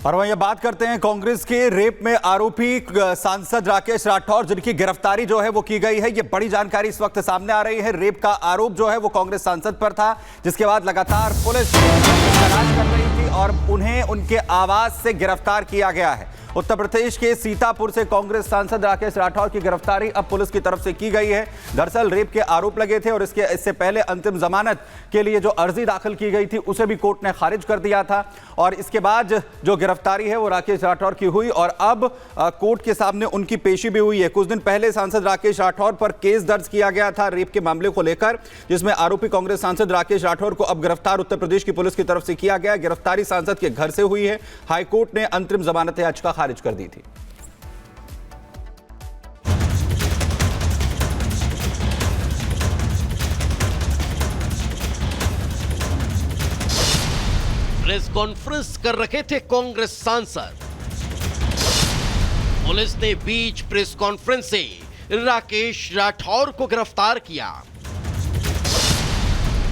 और वहीं बात करते हैं कांग्रेस के रेप में आरोपी सांसद राकेश राठौर, जिनकी गिरफ्तारी जो है वो की गई है। ये बड़ी जानकारी इस वक्त सामने आ रही है। रेप का आरोप जो है वो कांग्रेस सांसद पर था, जिसके बाद लगातार पुलिस तलाश कर रही थी और उन्हें उनके आवास से गिरफ्तार किया गया है। उत्तर प्रदेश के सीतापुर से कांग्रेस सांसद राकेश राठौर की गिरफ्तारी अब पुलिस की तरफ से की गई है। दरअसल रेप के आरोप लगे थे और इससे पहले अंतिम जमानत के लिए जो अर्जी दाखिल की गई थी उसे भी कोर्ट ने खारिज कर दिया था और इसके बाद जो गिरफ्तारी है वो राकेश राठौर की हुई और अब कोर्ट के सामने उनकी पेशी भी हुई है। कुछ दिन पहले सांसद राकेश राठौर पर केस दर्ज किया गया था रेप के मामले को लेकर, जिसमें आरोपी कांग्रेस सांसद राकेश राठौर को अब गिरफ्तार उत्तर प्रदेश की पुलिस की तरफ से किया गया। गिरफ्तारी सांसद के घर से हुई है। हाईकोर्ट ने अंतरिम जमानत याचिका खारिज कर दी थी। प्रेस कॉन्फ्रेंस कर रखे थे कांग्रेस सांसद। पुलिस ने बीच प्रेस कॉन्फ्रेंस से राकेश राठौर को गिरफ्तार किया।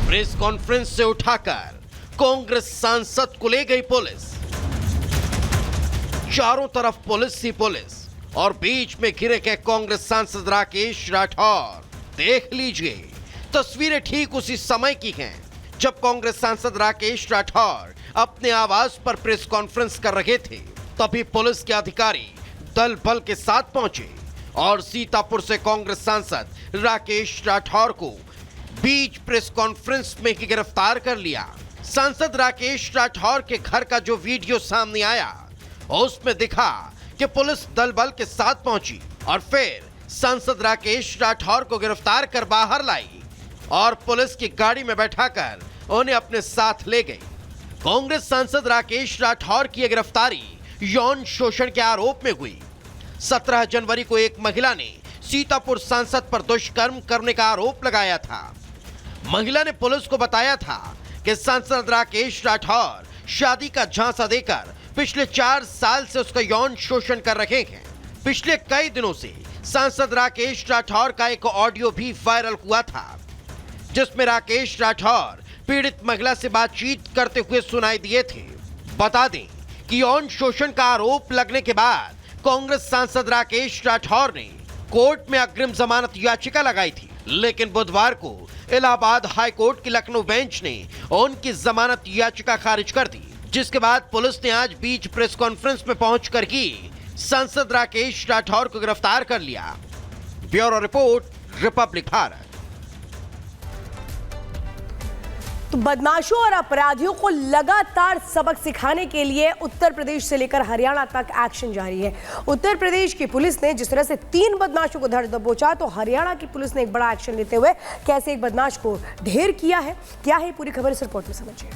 प्रेस कॉन्फ्रेंस से उठाकर कांग्रेस सांसद को ले गई पुलिस। चारों तरफ पुलिस ही पुलिस और बीच में घिरे के कांग्रेस सांसद राकेश राठौर। देख लीजिए, तस्वीरें ठीक उसी समय की हैं जब कांग्रेस सांसद राकेश राठौर अपने आवास पर प्रेस कॉन्फ्रेंस कर रहे थे। तभी पुलिस के अधिकारी दल बल के साथ पहुंचे और सीतापुर से कांग्रेस सांसद राकेश राठौर को बीच प्रेस कॉन्फ्रेंस में ही गिरफ्तार कर लिया। सांसद राकेश राठौर के घर का जो वीडियो सामने आया उसमें दिखा कि पुलिस दल बल के साथ पहुंची और फिर सांसद राकेश राठौर को गिरफ्तार कर बाहर लाई और पुलिस की गाड़ी में बैठाकर उन्हें अपने साथ ले गई। कांग्रेस सांसद राकेश राठौर की गिरफ्तारी यौन शोषण के आरोप में हुई। 17 जनवरी को एक महिला ने सीतापुर सांसद पर दुष्कर्म करने का आरोप लगाया था। महिला ने पुलिस को बताया था कि सांसद राकेश राठौर शादी का झांसा देकर पिछले 4 साल से उसका यौन शोषण कर रहे हैं। पिछले कई दिनों से सांसद राकेश राठौर का एक ऑडियो भी वायरल हुआ था, जिसमें राकेश राठौर पीड़ित महिला से बातचीत करते हुए सुनाई दिए थे। बता दें कि यौन शोषण का आरोप लगने के बाद कांग्रेस सांसद राकेश राठौर ने कोर्ट में अग्रिम जमानत याचिका लगाई थी, लेकिन बुधवार को इलाहाबाद हाई कोर्ट की लखनऊ बेंच ने उनकी जमानत याचिका खारिज कर दी, जिसके बाद पुलिस ने आज बीच प्रेस कॉन्फ्रेंस में पहुंचकर ही सांसद राकेश राठौर को गिरफ्तार कर लिया। Bureau report, Republic Bharat. तो बदमाशों और अपराधियों को लगातार सबक सिखाने के लिए उत्तर प्रदेश से लेकर हरियाणा तक एक्शन जारी है। उत्तर प्रदेश की पुलिस ने जिस तरह से 3 बदमाशों को धर दबोचा, तो हरियाणा की पुलिस ने एक बड़ा एक्शन लेते हुए कैसे एक बदमाश को ढेर किया है। क्या है पूरी खबर इस रिपोर्ट में समझिए।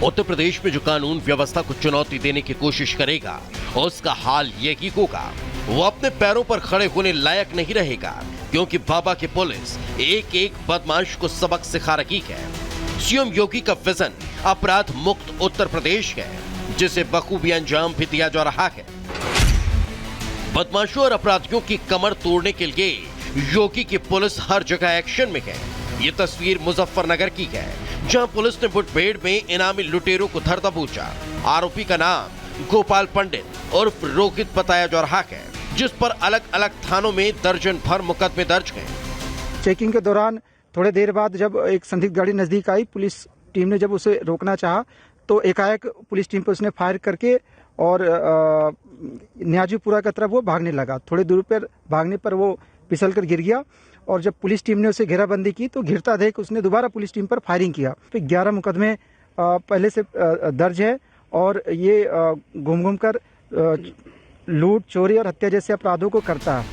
उत्तर प्रदेश में जो कानून व्यवस्था को चुनौती देने की कोशिश करेगा उसका हाल यही होगा। वो अपने पैरों पर खड़े होने लायक नहीं रहेगा, क्योंकि बाबा की पुलिस एक एक बदमाश को सबक सिखा रही है। सीएम योगी का विजन अपराध मुक्त उत्तर प्रदेश है, जिसे बखूबी अंजाम भी दिया जा रहा है। बदमाशों और अपराधियों की कमर तोड़ने के लिए योगी की पुलिस हर जगह एक्शन में है। ये तस्वीर मुजफ्फरनगर की है, जहां पुलिस ने मुठभेड़ में इनामी लुटेरों को धर दबोचा। आरोपी का नाम गोपाल पंडित उर्फ रोहित बताया जा रहा है, जिस पर अलग अलग थानों में दर्जन भर मुकदमे दर्ज हैं। चेकिंग के दौरान थोड़ी देर बाद जब एक संदिग्ध गाड़ी नजदीक आई, पुलिस टीम ने जब उसे रोकना चाहा तो एकाएक पुलिस टीम पर उसने फायर करके और न्याजीपुरा की तरफ वो भागने लगा। थोड़ी दूर पर भागने पर वो फिसल कर गिर गया और जब पुलिस टीम ने उसे घेराबंदी की तो घिरता देख उसने दोबारा पुलिस टीम पर फायरिंग किया। तो 11 मुकदमे पहले से दर्ज है और ये घूम घूम कर लूट, चोरी और हत्या जैसे अपराधों को करता है।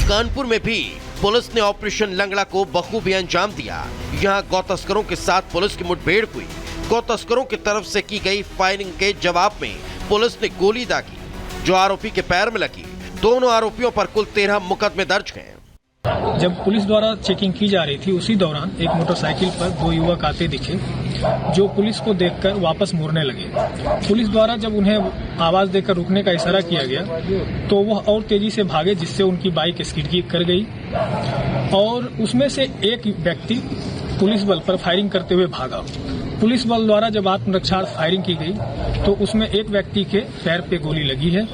कानपुर में भी पुलिस ने ऑपरेशन लंगड़ा को बखूबी अंजाम दिया। यहाँ गौ तस्करों के साथ पुलिस की मुठभेड़ हुई। गौ तस्करों की तरफ से की गई फायरिंग के जवाब में पुलिस ने गोली दागी, जो आरोपी के पैर में लगी। दोनों आरोपियों पर कुल 13 मुकदमे दर्ज हैं। जब पुलिस द्वारा चेकिंग की जा रही थी, उसी दौरान एक मोटरसाइकिल पर 2 युवक आते दिखे, जो पुलिस को देखकर वापस मुड़ने लगे। पुलिस द्वारा जब उन्हें आवाज देकर रुकने का इशारा किया गया तो वह और तेजी से भागे, जिससे उनकी बाइक स्किड कर गई। और उसमें से एक व्यक्ति पुलिस बल पर फायरिंग करते हुए भागा। पुलिस बल द्वारा जब आत्मरक्षा फायरिंग की गई तो उसमें एक व्यक्ति के पैर पे गोली लगी है।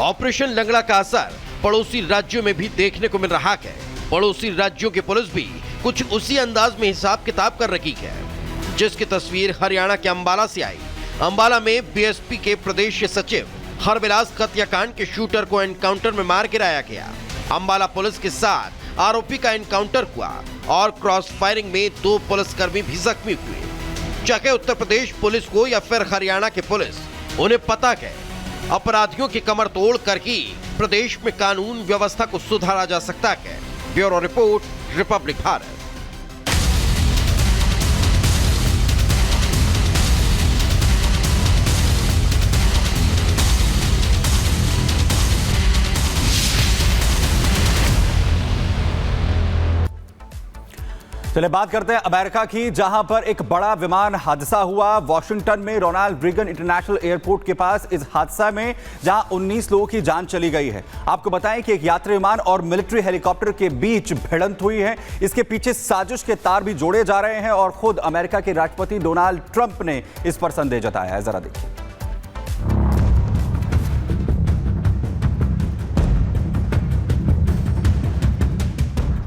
ऑपरेशन लंगड़ा का असर पड़ोसी राज्यों में भी देखने को मिल रहा है। पड़ोसी राज्यों की पुलिस भी कुछ उसी अंदाज में हिसाब किताब कर रही है, जिसकी तस्वीर हरियाणा के अंबाला से आई। अंबाला में बीएसपी के प्रदेश सचिव हरविलास हत्याकांड के शूटर को एनकाउंटर में मार गिराया गया। अंबाला पुलिस के साथ आरोपी का एनकाउंटर हुआ और क्रॉस फायरिंग में 2 पुलिसकर्मी भी जख्मी हुए। चाहे उत्तर प्रदेश पुलिस को या फिर हरियाणा की पुलिस, उन्हें पता है अपराधियों की कमर तोड़ कर ही प्रदेश में कानून व्यवस्था को सुधारा जा सकता है। Bureau report, Republic Bharat. चलिए बात करते हैं अमेरिका की, जहां पर एक बड़ा विमान हादसा हुआ। वॉशिंगटन में रोनाल्ड रीगन इंटरनेशनल एयरपोर्ट के पास इस हादसा में जहां 19 लोगों की जान चली गई है। आपको बताएं कि एक यात्री विमान और मिलिट्री हेलीकॉप्टर के बीच भिड़ंत हुई है। इसके पीछे साजिश के तार भी जोड़े जा रहे हैं और खुद अमेरिका के राष्ट्रपति डोनाल्ड ट्रंप ने इस पर संदेह जताया है। जरा देखिए।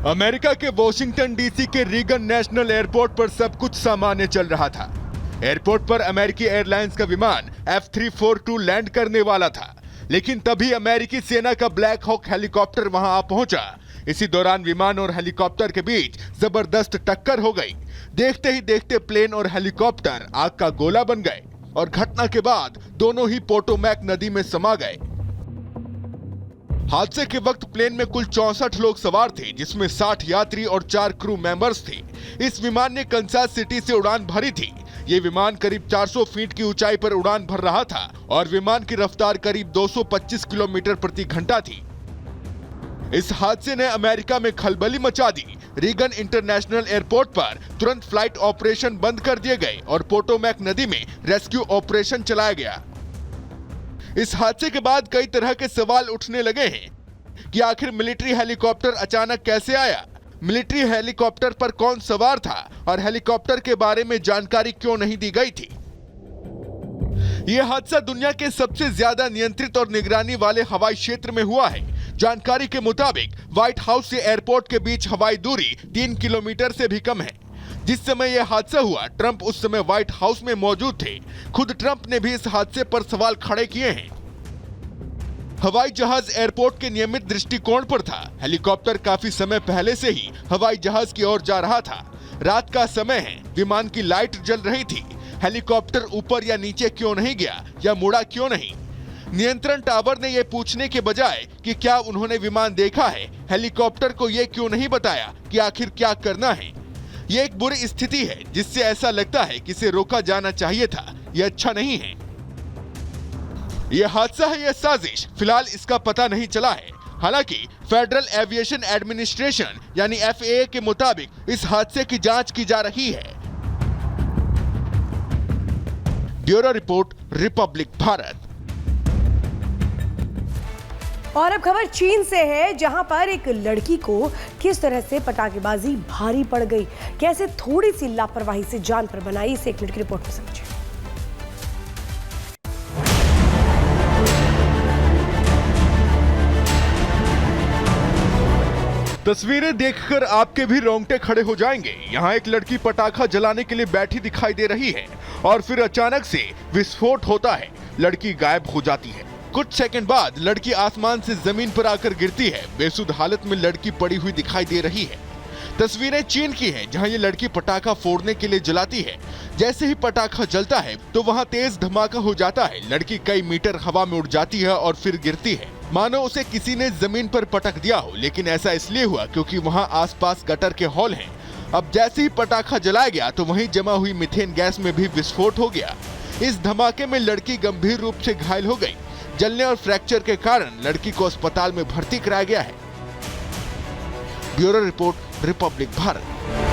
अमेरिका के वॉशिंगटन डीसी के रीगन नेशनल एयरपोर्ट पर सब कुछ सामान्य चल रहा था। एयरपोर्ट पर अमेरिकी एयरलाइंस का विमान F-342 लैंड करने वाला था, लेकिन तभी अमेरिकी सेना का ब्लैक हॉक हेलीकॉप्टर वहां आ पहुंचा। इसी दौरान विमान और हेलीकॉप्टर के बीच जबरदस्त टक्कर हो गई। देखते ही देखते प्लेन और हेलीकॉप्टर आग का गोला बन गए और घटना के बाद दोनों ही पोटोमैक नदी में समा गए। हादसे के वक्त प्लेन में कुल 64 लोग सवार थे, जिसमें 60 यात्री और 4 क्रू मेंबर्स थे। इस विमान ने कंसास सिटी से उड़ान भरी थी। ये विमान करीब 400 फीट की ऊंचाई पर उड़ान भर रहा था और विमान की रफ्तार करीब 225 किलोमीटर प्रति घंटा थी। इस हादसे ने अमेरिका में खलबली मचा दी। रीगन इंटरनेशनल एयरपोर्ट पर तुरंत फ्लाइट ऑपरेशन बंद कर दिए गए और पोटोमैक नदी में रेस्क्यू ऑपरेशन चलाया गया। इस हादसे के बाद कई तरह के सवाल उठने लगे हैं कि आखिर मिलिट्री हेलीकॉप्टर अचानक कैसे आया, मिलिट्री हेलीकॉप्टर पर कौन सवार था और हेलीकॉप्टर के बारे में जानकारी क्यों नहीं दी गई थी। यह हादसा दुनिया के सबसे ज्यादा नियंत्रित और निगरानी वाले हवाई क्षेत्र में हुआ है। जानकारी के मुताबिक व्हाइट हाउस से एयरपोर्ट के बीच हवाई दूरी 3 किलोमीटर से भी कम है। जिस समय यह हादसा हुआ, ट्रंप उस समय व्हाइट हाउस में मौजूद थे। खुद ट्रंप ने भी इस हादसे पर सवाल खड़े किए हैं। हवाई जहाज एयरपोर्ट के नियमित दृष्टिकोण पर था। हेलीकॉप्टर काफी समय पहले से ही हवाई जहाज की ओर जा रहा था। रात का समय है, विमान की लाइट जल रही थी। हेलीकॉप्टर ऊपर या नीचे क्यों नहीं गया या मुड़ा क्यों नहीं? नियंत्रण टावर ने यह पूछने के बजाय कि क्या उन्होंने विमान देखा है, हेलीकॉप्टर को यह क्यों नहीं बताया कि आखिर क्या करना है? यह एक बुरी स्थिति है जिससे ऐसा लगता है कि इसे रोका जाना चाहिए था। यह अच्छा नहीं है। यह हादसा है या साजिश, फिलहाल इसका पता नहीं चला है। हालांकि फेडरल एविएशन एडमिनिस्ट्रेशन यानी FAA के मुताबिक इस हादसे की जांच की जा रही है। Bureau report, Republic Bharat. और अब खबर चीन से है, जहां पर एक लड़की को किस तरह से पटाखेबाजी भारी पड़ गई, कैसे थोड़ी सी लापरवाही से जान पर बनाई, इसे 1 मिनट की रिपोर्ट में समझिए। तस्वीरें देखकर आपके भी रोंगटे खड़े हो जाएंगे। यहाँ एक लड़की पटाखा जलाने के लिए बैठी दिखाई दे रही है और फिर अचानक से विस्फोट होता है। लड़की गायब हो जाती है। कुछ सेकंड बाद लड़की आसमान से जमीन पर आकर गिरती है। बेसुध हालत में लड़की पड़ी हुई दिखाई दे रही है। तस्वीरें चीन की हैं, जहां ये लड़की पटाखा फोड़ने के लिए जलाती है। जैसे ही पटाखा जलता है तो वहां तेज धमाका हो जाता है। लड़की कई मीटर हवा में उड़ जाती है और फिर गिरती है, मानो उसे किसी ने जमीन पर पटक दिया हो। लेकिन ऐसा इसलिए हुआ क्योंकि वहां आसपास गटर के हॉल हैं। अब जैसे ही पटाखा जलाया गया तो वहीं जमा हुई मीथेन गैस में भी विस्फोट हो गया। इस धमाके में लड़की गंभीर रूप से घायल हो गई। जलने और फ्रैक्चर के कारण लड़की को अस्पताल में भर्ती कराया गया है। Bureau report, Republic Bharat.